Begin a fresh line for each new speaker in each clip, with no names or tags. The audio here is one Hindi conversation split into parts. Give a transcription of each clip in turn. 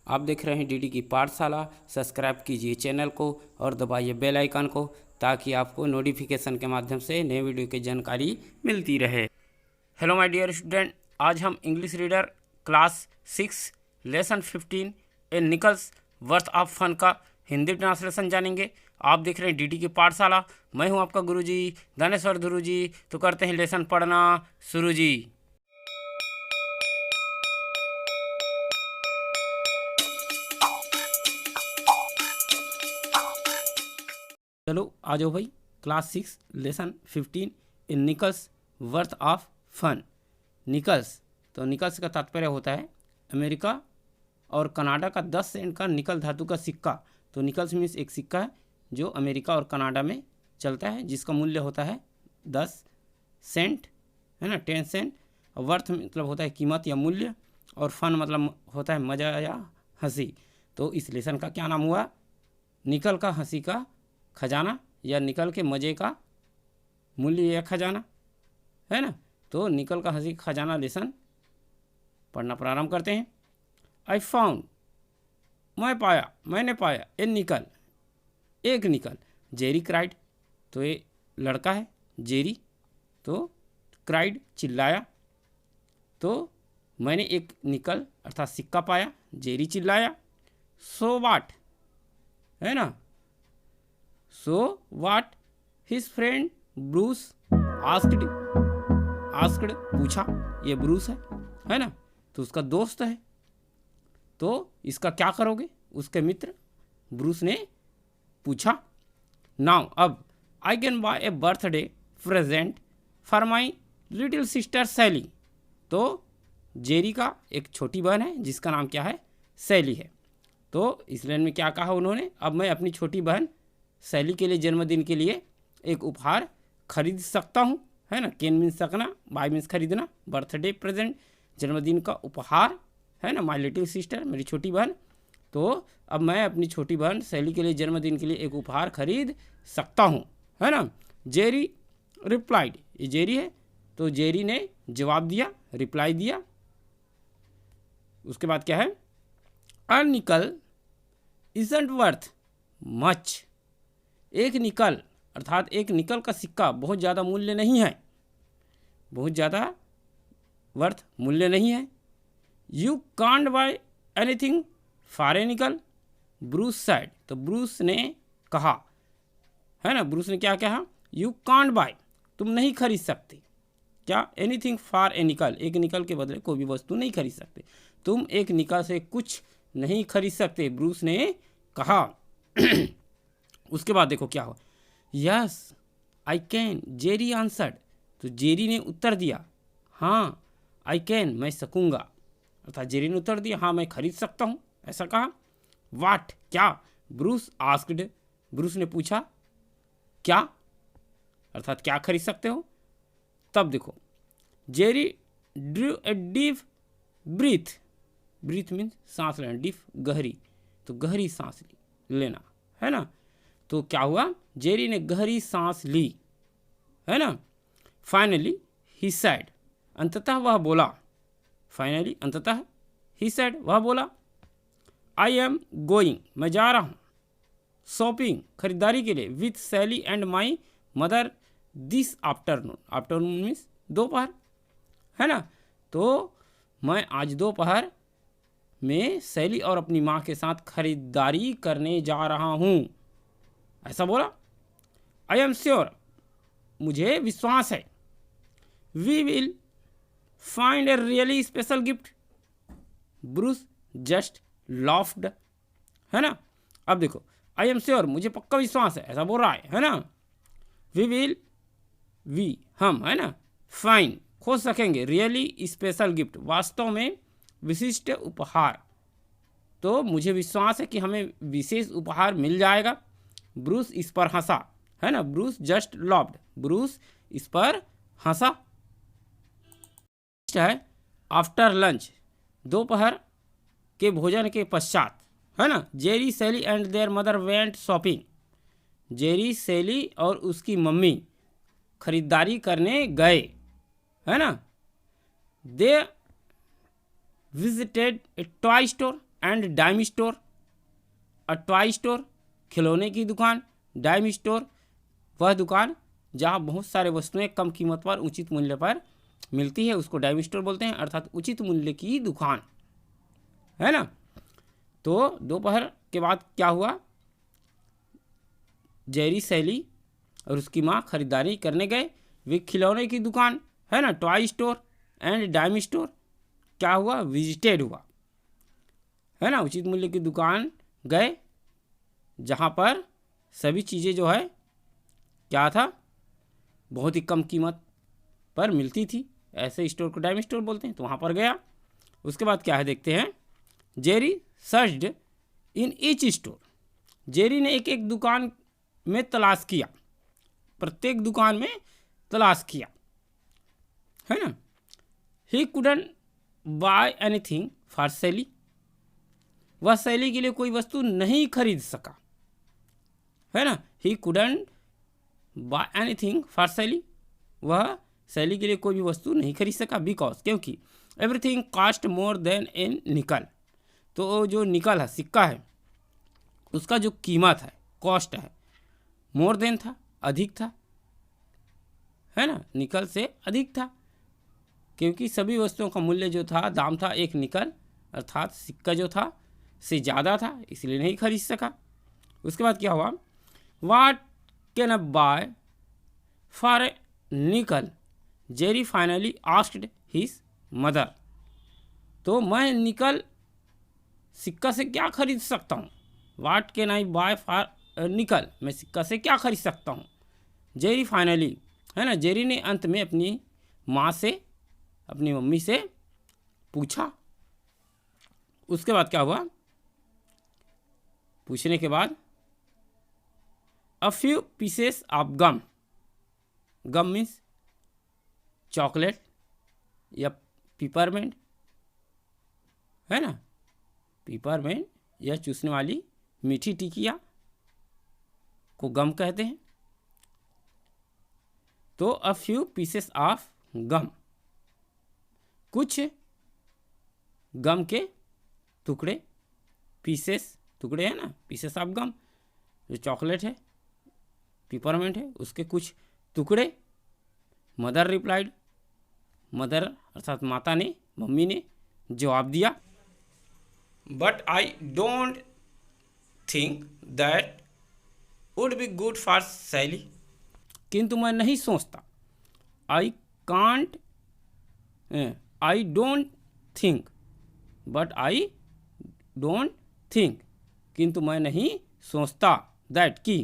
आप देख रहे हैं डीडी की पाठशाला। सब्सक्राइब कीजिए चैनल को और दबाइए बेल आइकन को ताकि आपको नोटिफिकेशन के माध्यम से नए वीडियो की जानकारी मिलती रहे। हेलो माय डियर स्टूडेंट, आज हम English reader class 6 lesson 15 a nickels worth of fun का हिंदी ट्रांसलेशन जानेंगे। आप देख रहे हैं डीडी की पाठशाला। मैं हूं आपका गुरुजी दानेश्वर ध्रुव जी। तो करते हैं लेसन पढ़ना शुरू जी। चलो आ जाओ भाई। Class 6 lesson 15 in nickels worth of fun. Nickels, तो निकल्स का तात्पर्य होता है अमेरिका और कनाडा का 10 सेंट का निकल धातु का सिक्का। तो निकल्स मीन्स एक सिक्का है जो अमेरिका और कनाडा में चलता है, जिसका मूल्य होता है 10 सेंट, है ना, 10 सेंट। वर्थ मतलब होता है कीमत या मूल्य, और फन मतलब होता है मज़ा या हंसी। तो इस लेसन का क्या नाम हुआ? निकल का हंसी का खजाना, या निकल के मज़े का मूल्य या खजाना, है ना। तो निकल का हंसी खजाना लेसन पढ़ना प्रारंभ करते हैं। आई फाउंड, मैंने पाया ए निकल, एक निकल। जेरी क्राइड, तो ये लड़का है जेरी, तो क्राइड चिल्लाया। तो मैंने एक निकल अर्थात सिक्का पाया, जेरी चिल्लाया। सो वाट, है ना, सो वाट हिज फ्रेंड ब्रूस आस्क्ड पूछा। ये ब्रूस है ना, तो उसका दोस्त है। तो इसका क्या करोगे? उसके मित्र ब्रूस ने पूछा। नाउ अब I can buy a birthday present for my little sister Sally. तो जेरी का एक छोटी बहन है जिसका नाम क्या है? सैली है। तो इस लाइन में क्या कहा उन्होंने? अब मैं अपनी छोटी बहन सैली के लिए जन्मदिन के लिए एक उपहार खरीद सकता हूँ, है ना। कैन मीन्स सकना, बाय मीन्स खरीदना, बर्थडे प्रेजेंट जन्मदिन का उपहार, है ना, माई लिटिल सिस्टर मेरी छोटी बहन। तो अब मैं अपनी छोटी बहन सैली के लिए जन्मदिन के लिए एक उपहार खरीद सकता हूँ, है ना। जेरी रिप्लाइड, ये जेरी है, तो जेरी ने जवाब दिया, रिप्लाई दिया। उसके बाद क्या है? अ निकल इजंट वर्थ मच। एक निकल अर्थात एक निकल का सिक्का बहुत ज़्यादा मूल्य नहीं है, बहुत ज़्यादा वर्थ मूल्य नहीं है। You can't buy anything for a निकल, ब्रूस साइड। तो ब्रूस ने कहा, है ना, ब्रूस ने क्या कहा? यू कांट बाय, तुम नहीं खरीद सकते क्या? एनीथिंग फॉर ए निकल, एक निकल के बदले कोई भी वस्तु नहीं खरीद सकते। तुम एक निकल से कुछ नहीं खरीद सकते, ब्रूस ने कहा। उसके बाद देखो क्या हो। Yes I can, Jerry answered. तो जेरी ने उत्तर दिया, हाँ आई कैन, मैं सकूँगा। अर्थात जेरी ने उत्तर दिया, हाँ मैं खरीद सकता हूँ, ऐसा कहा। वाट, क्या? ब्रूस आस्क्ड, ब्रूस ने पूछा, क्या? अर्थात क्या खरीद सकते हो? तब देखो Jerry drew a deep breath, breath means सांस लेना, डीप गहरी, तो गहरी सांस लेना, है ना। तो क्या हुआ? जेरी ने गहरी सांस ली, है ना। फाइनली ही सेड, अंततः वह बोला। फाइनली अंततः ही सेड, वह बोला। आई एम गोइंग, मैं जा रहा हूँ। शॉपिंग, खरीदारी के लिए, with Sally and my mother this afternoon. Afternoon means दोपहर, है ना। तो मैं आज दोपहर में सैली और अपनी माँ के साथ खरीदारी करने जा रहा हूँ, ऐसा बोला। आई एम श्योर, मुझे विश्वास है। We will find a really special gift, Bruce just laughed, है ना। अब देखो आई एम श्योर, मुझे पक्का विश्वास है, ऐसा बोल रहा है ना। वी विल, वी हम, है ना, फाइंड खोज सकेंगे, रियली स्पेशल गिफ्ट वास्तव में विशिष्ट उपहार। तो मुझे विश्वास है कि हमें विशेष उपहार मिल जाएगा। ब्रूस इस पर हंसा, है ना, ब्रूस जस्ट लॉफ्ड, ब्रूस इस पर हंसा। है आफ्टर लंच, दोपहर के भोजन के पश्चात, है ना। Jerry Sally and their mother went shopping, Jerry Sally और उसकी मम्मी खरीदारी करने गए, है ना। They visited a toy store and dime store, a toy store, खिलौने की दुकान, डाइम स्टोर वह दुकान जहाँ बहुत सारे वस्तुएं कम कीमत पर उचित मूल्य पर मिलती है, उसको डाइम स्टोर बोलते हैं, अर्थात उचित मूल्य की दुकान, है ना। तो दोपहर के बाद क्या हुआ, जेरी, सैली और उसकी माँ खरीदारी करने गए। वे खिलौने की दुकान, है ना, toy store and dime store क्या हुआ, विजिटेड हुआ, है ना, उचित मूल्य की दुकान गए जहाँ पर सभी चीज़ें जो है क्या था, बहुत ही कम कीमत पर मिलती थी, ऐसे स्टोर को डाइम स्टोर बोलते हैं। तो वहाँ पर गया। उसके बाद क्या है देखते हैं, Jerry searched in each store, Jerry ने एक एक दुकान में तलाश किया, प्रत्येक दुकान में तलाश किया, है ना। He couldn't buy anything for Sally, वह सैली के लिए कोई वस्तु नहीं खरीद सका, है ना। He couldn't buy anything for Sally, वह सैली के लिए कोई भी वस्तु नहीं खरीद सका, बिकॉज, क्योंकि everything cost more then in निकल, तो जो निकल है, सिक्का है, उसका जो कीमत है, कॉस्ट है, मोर देन था, अधिक था, है ना, निकल से अधिक था, क्योंकि सभी वस्तुओं का मूल्य जो था, दाम था, एक निकल अर्थात सिक्का जो था से ज़्यादा था, इसलिए नहीं खरीद सका। उसके बाद क्या हुआ, what can a buy for a nickel, Jerry finally asked his mother, तो मैं निकल सिक्का से क्या खरीद सकता हूँ, what can I buy for nickel, मैं सिक्का से क्या खरीद सकता हूँ। जेरी फाइनली, है ना, जेरी ने अंत में अपनी माँ से, अपनी मम्मी से पूछा। उसके बाद क्या हुआ, पूछने के बाद a few pieces of gum, gum means chocolate या पिपरमेंट, है ना, पिपरमेंट या चूसने वाली मीठी टिकिया को गम कहते हैं। तो अ फ्यू पीसेस ऑफ गम, कुछ गम के टुकड़े, पीसेस टुकड़े, है ना, पीसेस ऑफ गम, जो चॉकलेट है, पिपरमेंट है, उसके कुछ टुकड़े। मदर रिप्लाइड, मदर अर्थात माता ने, मम्मी ने जवाब दिया, but I don't think that would be good for Sally, किंतु मैं नहीं सोचता, I can't, I don't think, but I don't think, किंतु मैं नहीं सोचता, दैट की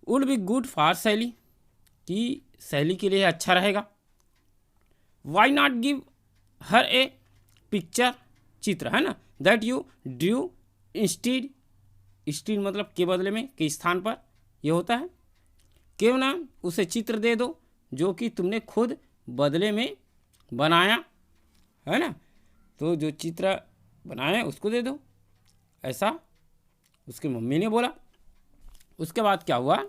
would be good for Sally, कि सैली के लिए अच्छा रहेगा। Why not give her a picture, चित्र, है ना, that you drew instead, stead मतलब के बदले में, के स्थान पर ये होता है, क्यों ना उसे चित्र दे दो जो कि तुमने खुद बदले में बनाया, है ना, तो जो चित्र बनाया उसको दे दो, ऐसा उसकी मम्मी ने बोला। उसके बाद क्या हुआ,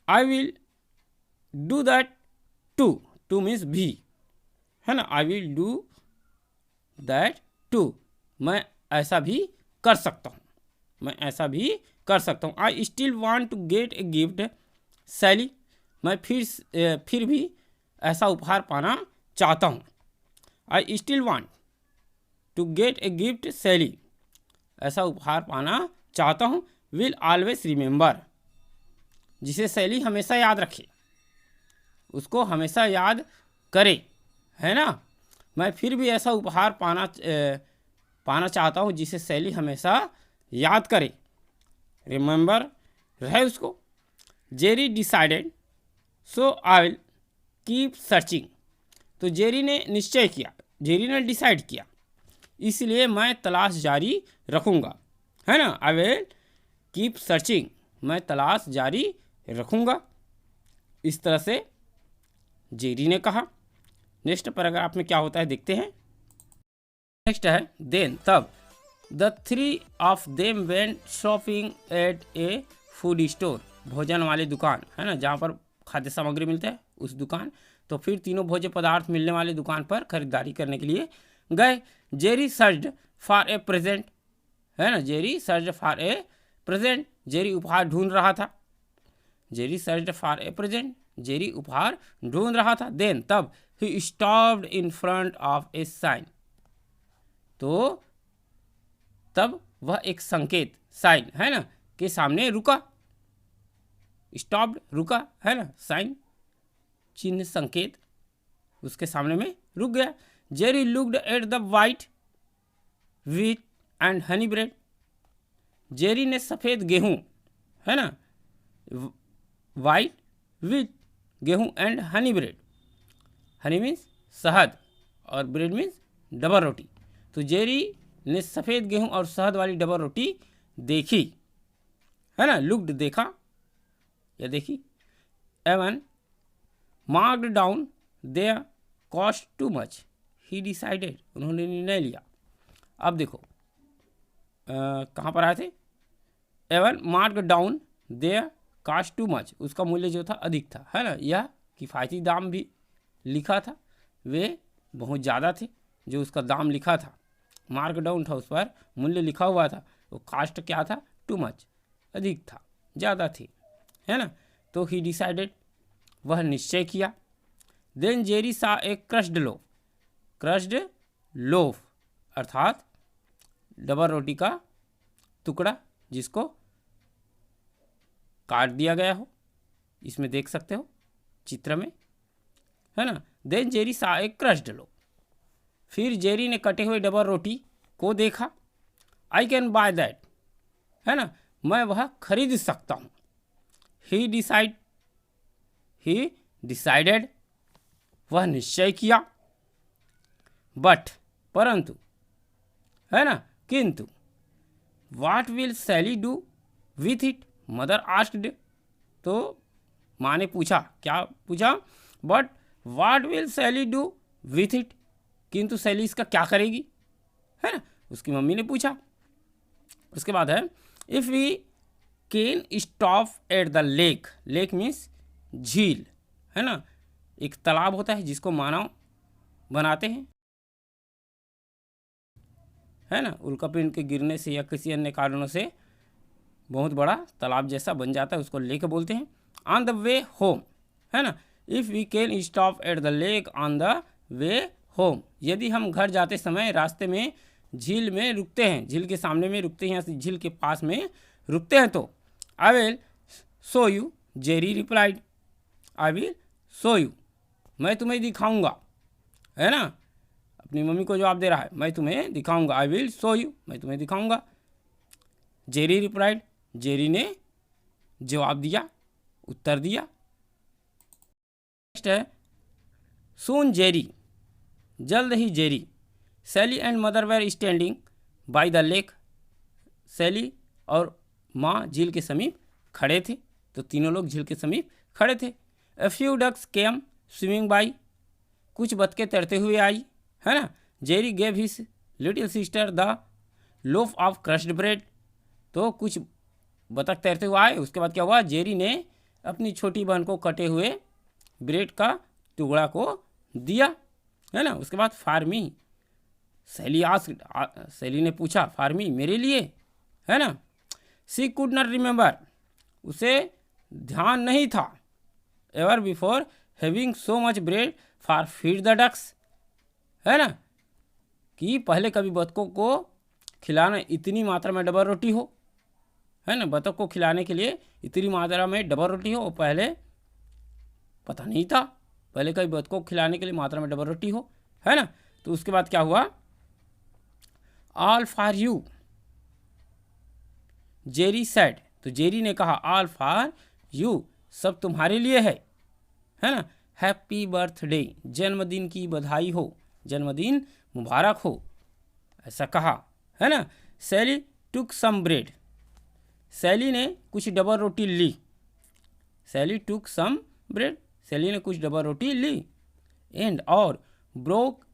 I will do that too, too means भी, है ना, I will do that too, मैं ऐसा भी कर सकता हूँ, मैं ऐसा भी कर सकता हूँ। I still want to get a gift Sally, मैं फिर भी ऐसा उपहार पाना चाहता हूँ। I still want to get a gift Sally, ऐसा उपहार पाना चाहता हूँ। विल ऑलवेज रिमेंबर, जिसे सैली हमेशा याद रखे, उसको हमेशा याद करे, है ना, मैं फिर भी ऐसा उपहार पाना चाहता हूँ जिसे सैली हमेशा याद करे, रिमेंबर रहे उसको। Jerry decided so I will keep searching, तो जेरी ने निश्चय किया, जेरी ने डिसाइड किया, इसलिए मैं तलाश जारी रखूँगा, है ना, आई विल कीप सर्चिंग, मैं तलाश जारी रखूँगा, इस तरह से जेरी ने कहा। नेक्स्ट पैराग्राफ में क्या होता है देखते हैं। नेक्स्ट है देन, तब, the three of them went shopping at a food store, भोजन वाली दुकान, है ना, जहाँ पर खाद्य सामग्री मिलता है उस दुकान। तो फिर तीनों भोज्य पदार्थ मिलने वाली दुकान पर खरीदारी करने के लिए गए। Jerry searched for a present, है ना, Jerry searched for a present, Jerry उपहार ढूंढ रहा था, Jerry searched for a present, Jerry उपहार ढूंढ रहा था। देन तब he stopped in front of a sign, तो तब वह एक संकेत, साइन है ना, के सामने रुका, स्टॉप्ड रुका, है ना, साइन चिन्ह संकेत उसके सामने में रुक गया। Jerry looked at the white wheat and honey bread, Jerry ने सफ़ेद गेहूं, है ना, वाइट व्हीट गेहूं and honey bread, Honey means शहद और ब्रेड मीन्स डबल रोटी, तो जेरी ने सफ़ेद गेहूं और शहद वाली डबल रोटी देखी, है ना, लुक्ड देखा या देखी। Even marked down their cost too much, he decided, उन्होंने निर्णय लिया। अब देखो कहाँ पर आए थे, even marked down their cost too much, उसका मूल्य जो था अधिक था, है ना, यह किफ़ायती दाम भी लिखा था, वे बहुत ज़्यादा थे जो उसका दाम लिखा था, मार्क डाउन था, उस पर मूल्य लिखा हुआ था, वो कास्ट क्या था, टू मच, अधिक था, ज़्यादा थी, है ना, तो ही डिसाइडेड, वह निश्चय किया। देन जेरी सा ए क्रश्ड लोफ, क्रश्ड लोफ अर्थात डबल रोटी का टुकड़ा जिसको काट दिया गया हो, इसमें देख सकते हो चित्र में, है ना। देन जेरी सा ए क्रश्ड लोफ, फिर जेरी ने कटे हुए डबल रोटी को देखा। आई कैन बाय दैट, है ना, मैं वह खरीद सकता हूँ। ही डिसाइडेड, वह निश्चय किया। बट परंतु, है ना, किंतु, what will Sally do with it, mother asked, तो माँ ने पूछा, क्या पूछा, but what will Sally do with it, किंतु सैली इसका क्या करेगी, है ना, उसकी मम्मी ने पूछा। उसके बाद है if we can stop at the lake, lake means झील, है ना, एक तालाब होता है जिसको मानव बनाते हैं, है ना, उल्कापिंड के गिरने से या किसी अन्य कारणों से बहुत बड़ा तालाब जैसा बन जाता है, उसको लेक बोलते हैं। ऑन द वे होम, है ना, if we can stop at the lake on the way home, यदि हम घर जाते समय रास्ते में झील में रुकते हैं, झील के सामने में रुकते हैं, झील के पास में रुकते हैं, तो I will show you, Jerry replied, I will show you, मैं तुम्हें दिखाऊंगा, है ना, अपनी मम्मी को जवाब दे रहा है, मैं तुम्हें दिखाऊंगा, आई विल शो यू, मैं तुम्हें दिखाऊंगा। जेरी रिप्लाइड, जेरी ने जवाब दिया, उत्तर दिया। नेक्स्ट है सून जेरी, जल्द ही Jerry, Sally and mother were standing by the lake, Sally और माँ झील के समीप खड़े थे, तो तीनों लोग झील के समीप खड़े थे। A few ducks came swimming by, कुछ बतखें तैरते हुए आई, है ना। Jerry gave his little sister the loaf of crushed bread, तो कुछ बतख तैरते हुए आए, उसके बाद क्या हुआ, जेरी ने अपनी छोटी बहन को कटे हुए ब्रेड का टुकड़ा को दिया, है ना। उसके बाद फार्मी, सैली ने पूछा, फार्मी मेरे लिए, है ना। सी कुड नॉट रिमेंबर, उसे ध्यान नहीं था, ever before having so much bread for feed the ducks, है ना, कि पहले कभी बतखों को खिलाना इतनी मात्रा में डबल रोटी हो, है ना, बतख को खिलाने के लिए इतनी मात्रा में डबल रोटी हो, पहले पता नहीं था, पहले कभी बतखों को खिलाने के लिए मात्रा में डबल रोटी हो, है ना। तो उसके बाद क्या हुआ, all for you, Jerry said, तो जेरी ने कहा, ऑल फॉर यू, सब तुम्हारे लिए है ना। हैप्पी बर्थडे, जन्मदिन की बधाई हो, जन्मदिन मुबारक हो, ऐसा कहा, है ना। सैली टुक सम ब्रेड, सैली ने कुछ डबल रोटी ली, सैली टुक सम ब्रेड, सैली ने कुछ डबल रोटी ली, एंड और broke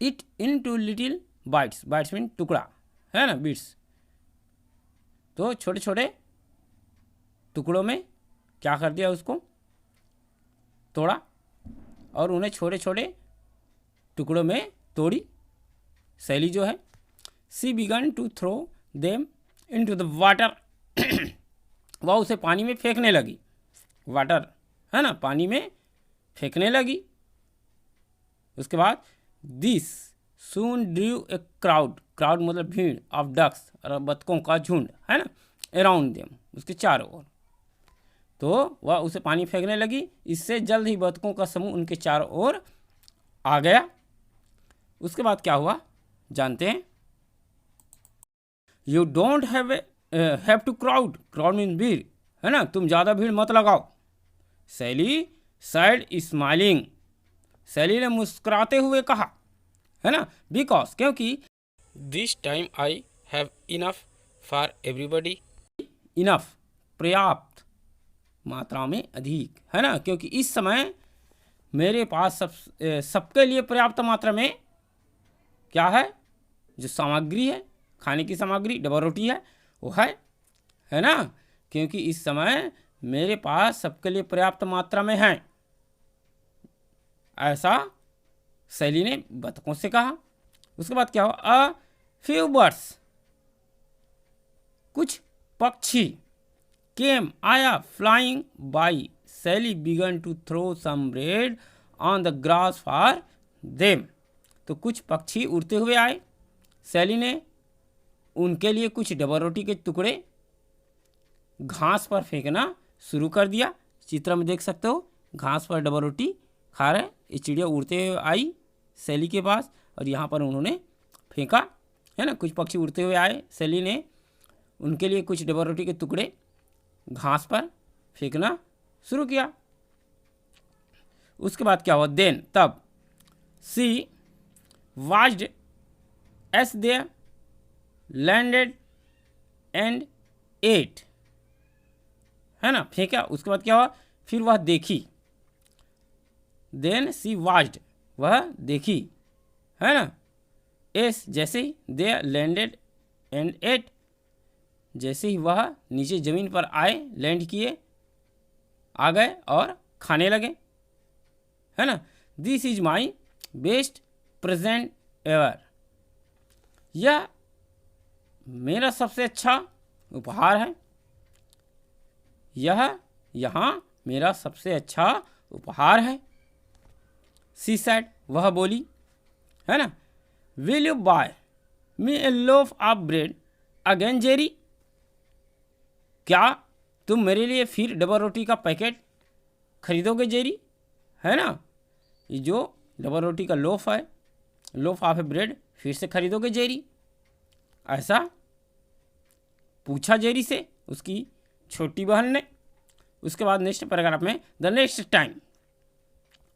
it into little bytes, bytes mean टुकड़ा, है ना, बिट्स, तो छोटे छोटे टुकड़ों में क्या कर दिया, उसको तोड़ा और उन्हें छोटे छोटे टुकड़ों में तोड़ी सैली जो है, she began to throw them into the water, वह उसे पानी में फेंकने लगी, वाटर है ना, पानी में फेंकने लगी। उसके बाद this soon Drew a crowd, crowd मतलब भीड़, ऑफ डक्स, और बतखों का झुंड है ना, अराउंड देम, उसके चारों ओर। तो वह उसे पानी फेंकने लगी, इससे जल्द ही बतखों का समूह उनके चारों ओर आ गया। उसके बाद क्या हुआ जानते हैं। You don't have to crowd, crowd mean भीड़ है ना, तुम ज़्यादा भीड़ मत लगाओ। सैली साइड स्माइलिंग, सैली ने मुस्कुराते हुए कहा है ना, बिकॉज क्योंकि this time I have enough for everybody, enough पर्याप्त मात्रा में, अधिक है ना, क्योंकि इस समय मेरे पास सबके लिए पर्याप्त मात्रा में क्या है, जो सामग्री है, खाने की सामग्री, डबल रोटी है वो है ना, क्योंकि इस समय मेरे पास सबके लिए पर्याप्त मात्रा में है, ऐसा सैली ने बतखों से कहा। उसके बाद क्या हुआ, अ फ्यू बर्ड्स, कुछ पक्षी, केम आया, flying by, Sally began to throw some bread on the grass for them, तो कुछ पक्षी उड़ते हुए आए, सैली ने उनके लिए कुछ डबल रोटी के टुकड़े घास पर फेंकना शुरू कर दिया। चित्र में देख सकते हो, घास पर डबल रोटी खा रहे, ये चिड़िया उड़ते हुए आई सैली के पास और यहाँ पर उन्होंने फेंका है ना, कुछ पक्षी उड़ते हुए आए, सैली ने उनके लिए कुछ डबल रोटी के टुकड़े घास पर फेंकना शुरू किया। उसके बाद क्या हुआ, देन तब, she watched as they landed and at, है ना, फेंका। उसके बाद क्या हुआ, फिर वह देखी, देन सी वाच्ड, वह देखी है ना, एस जैसे ही, दे लैंडेड एंड एट, जैसे ही वह नीचे ज़मीन पर आए, लैंड किए, आ गए और खाने लगे है ना। This is my best present ever, यह मेरा सबसे अच्छा उपहार है, यह यहाँ मेरा सबसे अच्छा उपहार है। सी सेड, वह बोली है ना, will you buy me a loaf of bread again Jerry, क्या तुम मेरे लिए फिर डबल रोटी का पैकेट खरीदोगे जेरी, है ना, ये जो डबल रोटी का लोफ है, लोफ ऑफ ए ब्रेड फिर से खरीदोगे जेरी, ऐसा पूछा जेरी से उसकी छोटी बहन ने। उसके बाद नेक्स्ट पैराग्राफ में, द नेक्स्ट टाइम,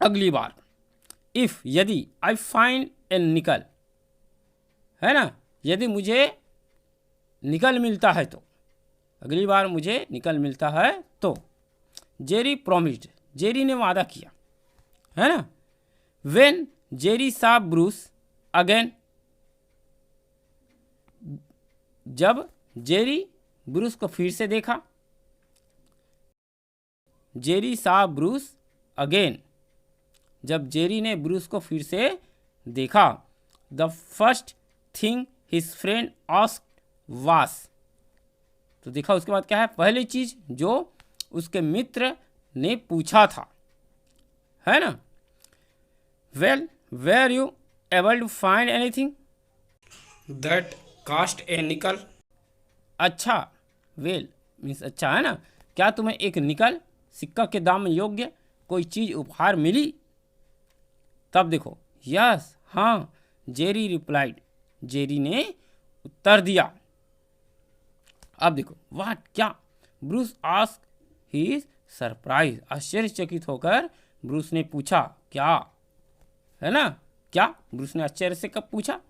अगली बार, इफ यदि, आई फाइंड ए निकल, है ना, यदि मुझे निकल मिलता है तो, अगली बार मुझे निकल मिलता है तो, जेरी प्रॉमिस्ड, जेरी ने वादा किया है ना, व्हेन जेरी सा ब्रूस अगेन, जब जेरी ब्रूस को फिर से देखा, जेरी सा ब्रूस अगेन, जब जेरी ने ब्रूस को फिर से देखा, the first thing his friend asked was, तो देखा उसके बाद क्या है, पहली चीज जो उसके मित्र ने पूछा था है ना, well were you able to find anything that cost a nickel, अच्छा, वेल मीन्स अच्छा है ना, क्या तुम्हें एक निकल सिक्का के दाम में योग्य कोई चीज उपहार मिली। तब देखो, यस हाँ, जेरी रिप्लाइड, जेरी ने उत्तर दिया। अब देखो, व्हाट क्या, ब्रूस आस्क ही सरप्राइज, आश्चर्यचकित होकर ब्रूस ने पूछा, क्या है ना, क्या ब्रूस ने आश्चर्य से कब पूछा।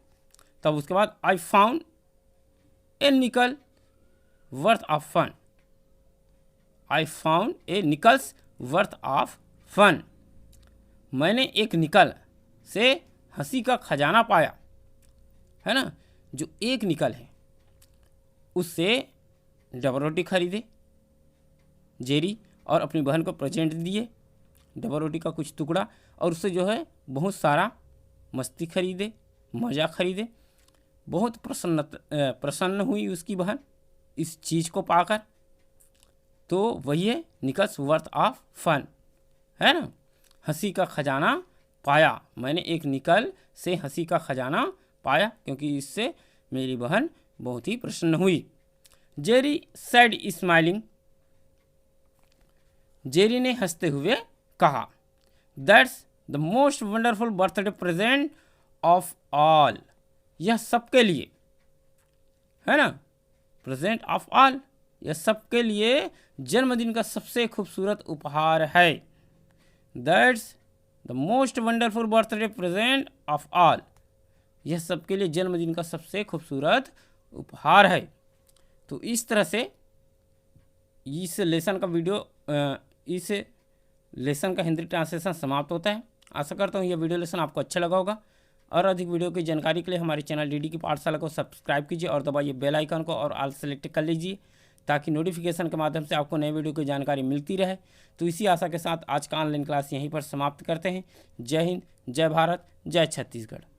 तब उसके बाद, आई found a nickel worth of fun, I found a nickels worth of fun, मैंने एक निकल से हंसी का खजाना पाया है ना, जो एक निकल है उससे डबल रोटी खरीदे जेरी और अपनी बहन को प्रेजेंट दिए, डबल रोटी का कुछ टुकड़ा, और उससे जो है बहुत सारा मस्ती खरीदे, मज़ा खरीदे बहुत प्रसन्न हुई उसकी बहन इस चीज़ को पाकर। तो वही है निकल्स वर्थ ऑफ फन, है ना। हंसी का खजाना पाया, मैंने एक निकल से हंसी का खजाना पाया क्योंकि इससे मेरी बहन बहुत ही प्रसन्न हुई। जेरी सेड स्माइलिंग, जेरी ने हंसते हुए कहा, that's the most wonderful birthday present of all, यह सबके लिए, है ना, प्रेजेंट ऑफ ऑल, यह सबके लिए जन्मदिन का सबसे खूबसूरत उपहार है। That's the most wonderful birthday present of all, यह सबके लिए जन्मदिन का सबसे खूबसूरत उपहार है। तो इस तरह से इस लेसन का इस लेसन का हिंदी ट्रांसलेशन समाप्त होता है। आशा करता हूँ यह वीडियो लेसन आपको अच्छा लगा होगा। और अधिक वीडियो की जानकारी के लिए हमारे चैनल डीडी की पाठशाला को सब्सक्राइब कीजिए और दबाइए बेल आइकन को और ऑल सेलेक्ट कर लीजिए ताकि नोटिफिकेशन के माध्यम से आपको नए वीडियो की जानकारी मिलती रहे। तो इसी आशा के साथ आज का ऑनलाइन क्लास यहीं पर समाप्त करते हैं। जय हिंद, जय भारत, जय छत्तीसगढ़।